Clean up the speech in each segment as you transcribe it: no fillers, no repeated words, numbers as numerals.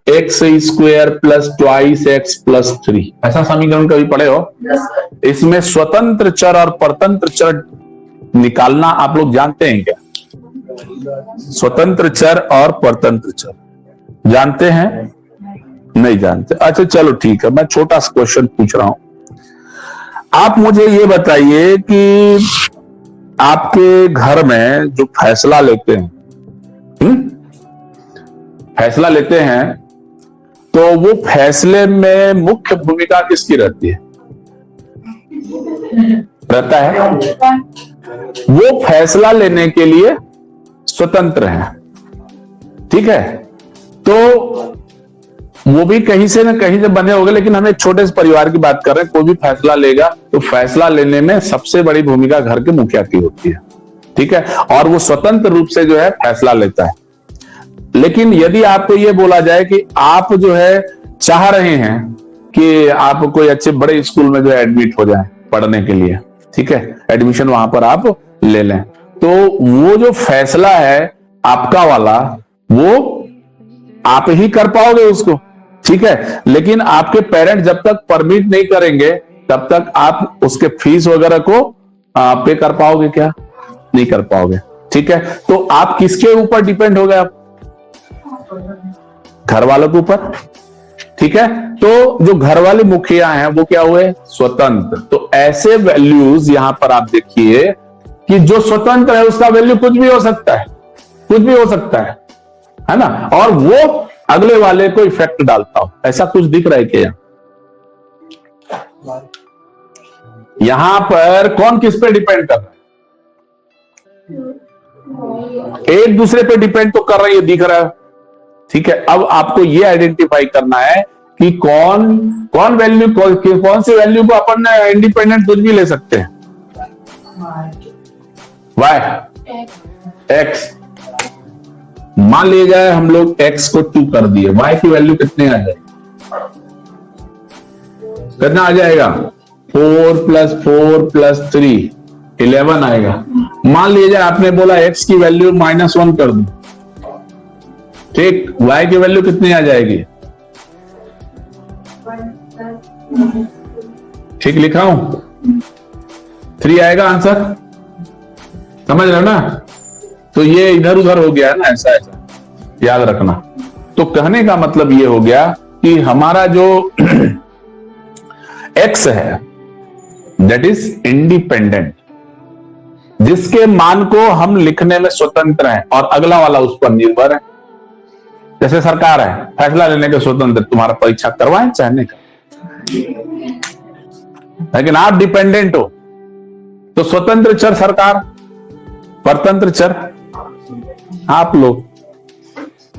X square plus twice x plus 3, ऐसा समीकरण कभी पढ़े हो? इसमें स्वतंत्र चर और परतंत्र चर निकालना आप लोग जानते हैं क्या? स्वतंत्र चर और परतंत्र चर जानते हैं? नहीं जानते? अच्छा चलो ठीक है, मैं छोटा सा क्वेश्चन पूछ रहा हूं। आप मुझे ये बताइए कि आपके घर में जो फैसला लेते हैं, फैसला लेते हैं, तो वो फैसले में मुख्य भूमिका किसकी रहती है? रहता है वो फैसला लेने के लिए स्वतंत्र है, ठीक है? तो वो भी कहीं से न कहीं से बने होंगे, लेकिन हम एक छोटे से परिवार की बात कर रहे हैं। कोई भी फैसला लेगा तो फैसला लेने में सबसे बड़ी भूमिका घर के मुखिया की होती है, ठीक है? और वो स्वतंत्र रूप से जो है फैसला लेता है। लेकिन यदि आपको ये बोला जाए कि आप जो है चाह रहे हैं कि आप कोई अच्छे बड़े स्कूल में जो है एडमिट हो जाए पढ़ने के लिए, ठीक है, एडमिशन वहां पर आप ले लें, तो वो जो फैसला है आपका वाला, वो आप ही कर पाओगे उसको, ठीक है? लेकिन आपके पेरेंट जब तक परमिट नहीं करेंगे तब तक आप उसके फीस वगैरह को पे कर पाओगे क्या? नहीं कर पाओगे, ठीक है? तो आप किसके ऊपर डिपेंड हो गए? आप घर वालों के ऊपर, ठीक है? तो जो घर वाले मुखिया हैं वो क्या हुए? स्वतंत्र। तो ऐसे वैल्यूज यहां पर आप देखिए कि जो स्वतंत्र है उसका वैल्यू कुछ भी हो सकता है, कुछ भी हो सकता है ना? और वो अगले वाले को इफेक्ट डालता हो, ऐसा कुछ दिख रहा है क्या? यहां पर कौन किस पे डिपेंड कर रहा है? एक दूसरे पे डिपेंड तो कर रही है, दिख रहा है, ठीक है? अब आपको ये आइडेंटिफाई करना है कि कौन वैल्यू, कौन सी वैल्यू को अपन इंडिपेंडेंट कुछ भी ले सकते हैं। वाई, एक्स, मान लिया जाए हम लोग x को 2 कर दिए, y की वैल्यू कितने आ जाएगी? कितना आ जाएगा? 4 + 4 + 3 11 आएगा। मान लीजिए आपने बोला x की वैल्यू -1 कर दो, ठीक, y की वैल्यू कितनी आ जाएगी? ठीक लिखा हूं? 3 आएगा आंसर, समझ रहे हो ना? तो ये इधर उधर हो गया है ना, ऐसा याद रखना। तो कहने का मतलब ये हो गया कि हमारा जो x है दैट इज इंडिपेंडेंट, जिसके मान को हम लिखने में स्वतंत्र हैं और अगला वाला उस पर निर्भर है। जैसे सरकार है, फैसला लेने के स्वतंत्र, तुम्हारा परीक्षा करवाएं चाहने का, लेकिन आप डिपेंडेंट हो तो स्वतंत्र चर सरकार, परतंत्र चर आप लोग।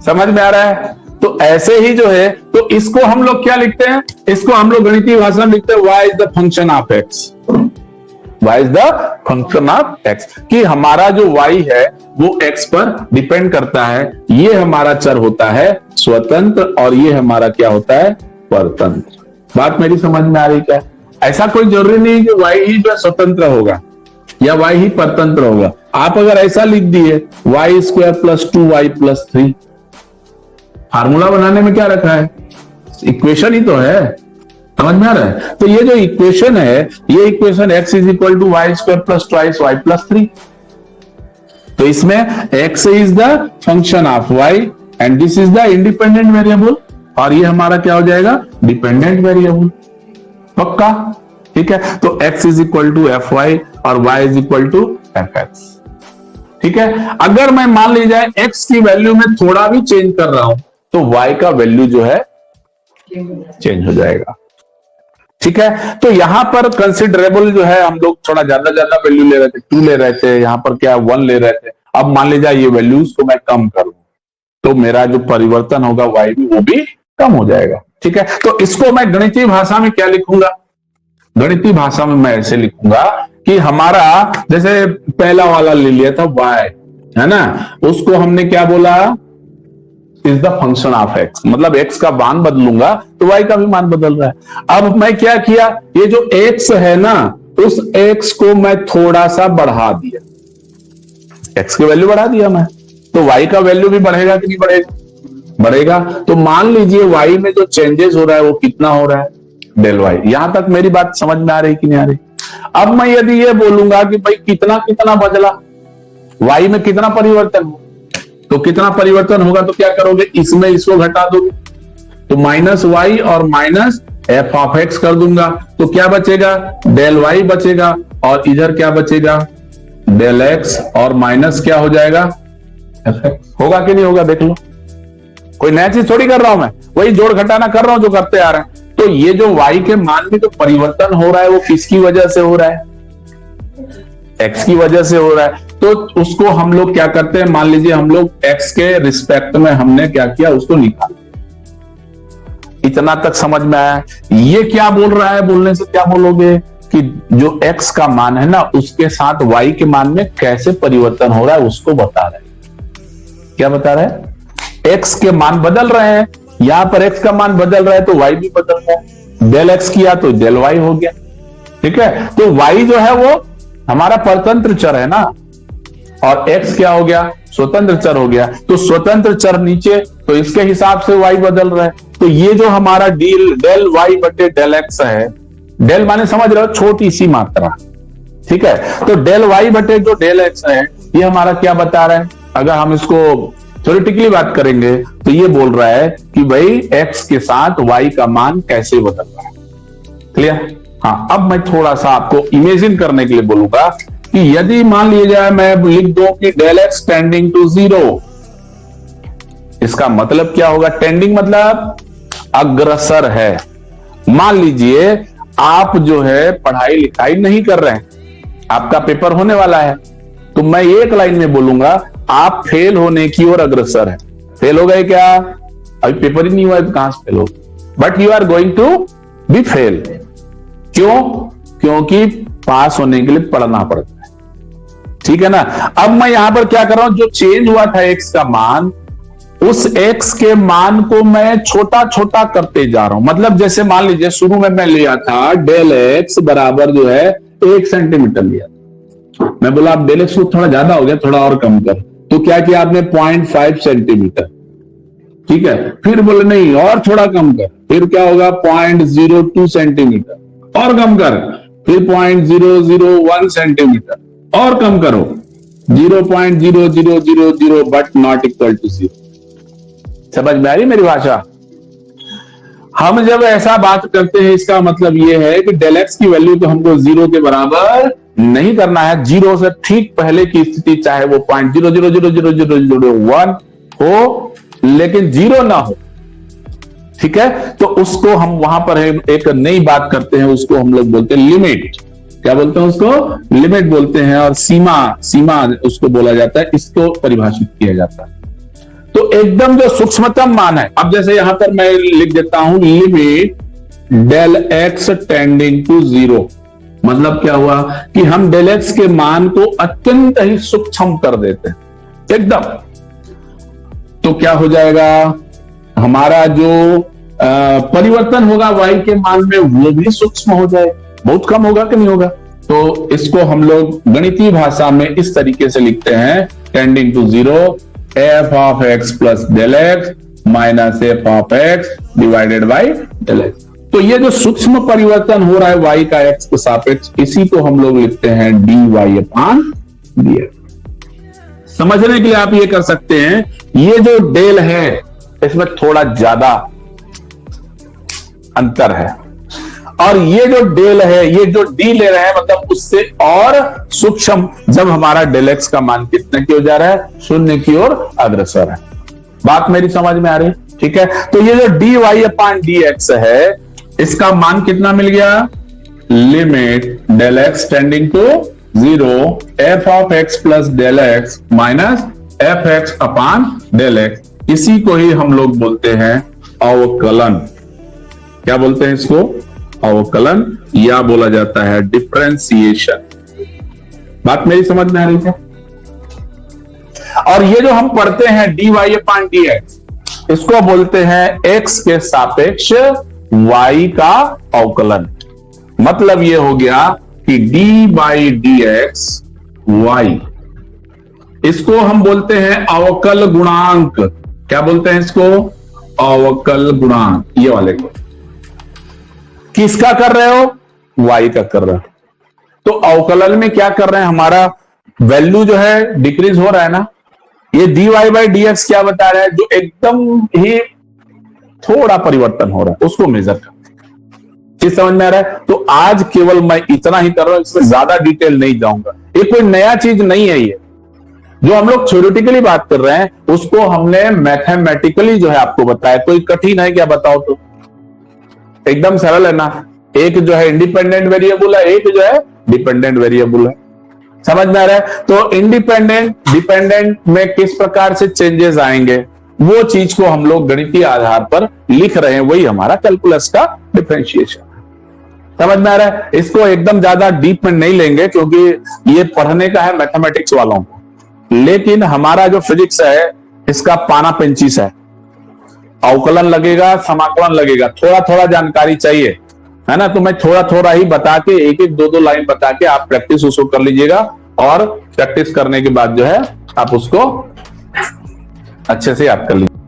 समझ में आ रहा है? तो ऐसे ही जो है, तो इसको हम लोग क्या लिखते हैं? इसको हम लोग गणितीय भाषा में लिखते हैं y is the function of x, y is the function of x, कि हमारा जो y है वो x पर डिपेंड करता है। ये हमारा चर होता है स्वतंत्र और ये हमारा क्या होता है? परतंत्र। बात मेरी समझ में आ रही क्या? ऐसा कोई जरूरी नहीं कि y ही जो स्वतंत्र होगा या y ही परतंत्र होगा। आप अगर ऐसा लिख दिए y² + 2y + 3, फार्मूला बनाने में क्या रखा है? इक्वेशन ही तो है, समझ में आ रहा है? तो ये जो इक्वेशन है, ये इक्वेशन x = y² + 2y + 3, तो इसमें x is the function of y and this is the independent variable, और ये हमारा क्या हो जाएगा? Dependent variable. पक्का? ठीक है? तो x = fy और y = fx, ठीक है? अगर मैं मान ली जाए x की वैल्यू में थोड़ा भी चेंज कर रहा हूं तो y का वैल्यू जो है चेंज हो जाएगा, ठीक है? तो यहां पर कंसिडरेबल जो है, हम लोग थोड़ा ज्यादा वैल्यू ले रहे थे, 2 ले रहे थे, यहां पर क्या 1 ले रहे थे। अब मान लीजिए ये वैल्यूज को मैं कम करूं तो मेरा जो परिवर्तन होगा y भी, वो भी कम हो जाएगा, ठीक है? तो इसको मैं गणितीय भाषा में क्या लिखूंगा? गणितीय भाषा में मैं ऐसे लिखूंगा कि हमारा, जैसे पहला वाला ले लिया था y, है ना, उसको हमने क्या बोला? Is the function of x, मतलब x का मान बदलूंगा तो y का भी मान बदल रहा है। अब मैं क्या किया? ये जो x है ना, उस x को मैं थोड़ा सा बढ़ा दिया, x की वैल्यू बढ़ा दिया मैं, तो y का वैल्यू भी बढ़ेगा कि नहीं बढ़ेगा? बढ़ेगा। तो मान लीजिए y में जो चेंजेस हो रहा है वो कितना हो रहा है, डेल वाई। यहां तक मेरी बात समझ में आ रही कि नहीं आ रही? अब मैं यदि ये बोलूंगा कि भाई कितना कितना बदला, y में कितना परिवर्तन हो, तो कितना परिवर्तन होगा तो क्या करोगे, इसमें इसको घटा दोगे, तो माइनस वाई और माइनस एफ ऑफ एक्स कर दूंगा, तो क्या बचेगा, डेल वाई बचेगा, और इधर क्या बचेगा, डेल एक्स, और माइनस क्या हो जाएगा, एफ एक्स। होगा कि नहीं होगा देख लो, कोई नया चीज थोड़ी कर रहा हूं मैं, वही जोड़ घटाना कर रहा हूं जो करते आ रहे हैं। तो ये जो y के मान में जो परिवर्तन हो रहा है वो किसकी वजह से हो रहा है, x की वजह से हो रहा है। तो उसको हम लोग क्या करते हैं, मान लीजिए हम लोग x के रिस्पेक्ट में हमने क्या किया, उसको निकाला। इतना तक समझ में आया? ये क्या बोल रहा है, बोलने से क्या बोलोगे कि जो x का मान है ना उसके साथ y के मान में कैसे परिवर्तन हो रहा है उसको बता रहे हैं। क्या बता रहे हैं, x के मान बदल रहे हैं, यहां पर x का मान बदल रहा है तो y भी बदल रहा है, डेल x किया तो डेल y हो गया। ठीक है, तो y जो है वो हमारा परतंत्र चर है ना, और x क्या हो गया, स्वतंत्र चर हो गया। तो स्वतंत्र चर नीचे, तो इसके हिसाब से y बदल रहा है। तो ये जो हमारा डेल y बटे डेल x है, डेल माने समझ रहे हो छोटी सी मात्रा, ठीक है, तो डेल y बटे जो डेल x है ये हमारा क्या बता रहा है, अगर हम इसको थ्योरेटिकली बात करेंगे तो ये बोल रहा है कि भाई x के साथ y का मान कैसे बदल रहा है। क्लियर? हाँ, अब मैं थोड़ा सा आपको इमेजिन करने के लिए बोलूंगा कि यदि मान लिया जाए मैं लिख दूं कि डेल x टेंडिंग टू 0, इसका मतलब क्या होगा, टेंडिंग मतलब अग्रसर है। मान लीजिए आप जो है पढ़ाई लिखाई नहीं कर रहे हैं, आपका पेपर होने वाला है, तो मैं एक लाइन में बोलूंगा आप फेल होने की ओर अग्रसर है। फेल हो गए क्या, अभी पेपर ही नहीं हुआ है तो कहां से फेल हो, but you are going to be fail. क्यों? क्योंकि पास होने के लिए पढ़ना पड़ता है। ठीक है ना? अब मैं यहां पर क्या कर रहा हूं, जो चेंज हुआ था x का मान, उस x के मान को मैं छोटा छोटा करते जा रहा हूं। मतलब जैसे मान लीजिए शुरू में मैं लिया था डेल x बराबर जो है 1 सेंटीमीटर लिया, मैं बोला आप डेल x को थोड़ा ज्यादा हो गया, थोड़ा और कम कर, तो क्या किया आपने 0.5 सेंटीमीटर। ठीक है, फिर बोले नहीं और थोड़ा कम कर, फिर क्या होगा 0.02 सेंटीमीटर, और कम कर, फिर 0.001 सेंटीमीटर, और कम करो 0.0000 बट नॉट इक्वल टू 0। समझ में आ रही मेरी भाषा? हम जब ऐसा बात करते हैं इसका मतलब यह है कि डेल एक्स की वैल्यू को हमको 0 के बराबर नहीं करना है, 0 से ठीक पहले की स्थिति चाहे वो 0.000001 हो लेकिन 0 ना हो। ठीक है, तो उसको हम वहां पर एक नई बात करते हैं, उसको हम लोग बोलते हैं लिमिट। क्या बोलते हैं उसको? लिमिट बोलते हैं, और सीमा उसको बोला जाता है, इसको परिभाषित किया जाता है। तो एकदम जो सूक्ष्मतम मान है, अब जैसे यहां पर मैं लिख देता हूं limit del x tending to 0, मतलब क्या हुआ कि हम डेल एक्स के मान को अत्यंत ही सूक्ष्म कर देते हैं एकदम। तो क्या हो जाएगा, हमारा जो परिवर्तन होगा y के मान में वो भी सूक्ष्म हो जाए, बहुत कम होगा कि नहीं होगा। तो इसको हम लोग गणितीय भाषा में इस तरीके से लिखते हैं, tending to 0 f of x plus del x minus f of x divided by del x. तो ये जो सूक्ष्म परिवर्तन हो रहा है y का x के सापेक्ष, इसी को हम लोग लिखते हैं dy अपॉन dx। समझने के लिए आप ये कर सकते हैं, ये जो डेल है इसमें थोड़ा ज्यादा अंतर है, और ये जो डेल है, ये जो डी ले रहे हैं मतलब उससे और सूक्ष्म, जब हमारा डेल एक्स का मान कितने की ओर जा रहा है, 0 की ओर अग्रसर है। बात मेरी समझ में आ रही? ठीक है, तो ये जो dy अपॉन dx है, इसका मान कितना मिल गया, limit del x tending to 0 f of x plus del x minus f x upon del x. इसी को ही हम लोग बोलते हैं अवकलन। क्या बोलते हैं इसको? अवकलन, या बोला जाता है डिफरेंशिएशन। बात मेरी समझ में आ रही है? और ये जो हम पढ़ते हैं dy अपॉन dx, इसको बोलते हैं x के सापेक्ष y का अवकलन। मतलब ये हो गया कि d बाई dx y, इसको हम बोलते हैं अवकल गुणांक। क्या बोलते हैं इसको, अवकल गुणांक, ये वाले को। किसका कर रहे हो, y का कर रहे हो। तो अवकलन में क्या कर रहे हैं, हमारा वैल्यू जो है डिक्रीज हो रहा है ना। ये dy बाई dx क्या बता रहा है, जो एकदम ही थोड़ा परिवर्तन हो रहा है उसको मेजर कर। चीज समझ में आ रहा है। तो आज केवल मैं इतना ही कर रहा हूं, इसमें ज्यादा डिटेल नहीं जाऊंगा। ये कोई नया चीज नहीं है। ये जो हम लोग थ्योरेटिकली बात कर रहे हैं उसको हमने मैथमेटिकली जो है आपको बताया। कोई कठिन है क्या, बताओ तो। एकदम सरल है ना। एक जो है इंडिपेंडेंट वेरिएबल है, एक जो है डिपेंडेंट वेरिएबल है। समझ में आ रहा है। तो इंडिपेंडेंट डिपेंडेंट में किस प्रकार से चेंजेस आएंगे, वो चीज को हम लोग गणितीय आधार पर लिख रहे हैं। वही हमारा कैलकुलस का डिफरेंशिएशन। समझ में आ रहा है। इसको एकदम ज्यादा डीप में नहीं लेंगे क्योंकि ये पढ़ने का है मैथमेटिक्स वालों को। लेकिन हमारा जो फिजिक्स है इसका पाना पेंचिस है। अवकलन लगेगा, समाकलन लगेगा, थोड़ा थोड़ा जानकारी चाहिए, है ना। तो मैं थोड़ा थोड़ा ही बता के, एक एक दो दो लाइन बता के आप प्रैक्टिस उसको कर लीजिएगा। और प्रैक्टिस करने के बाद जो है आप उसको अच्छे से याद कर लीजिए।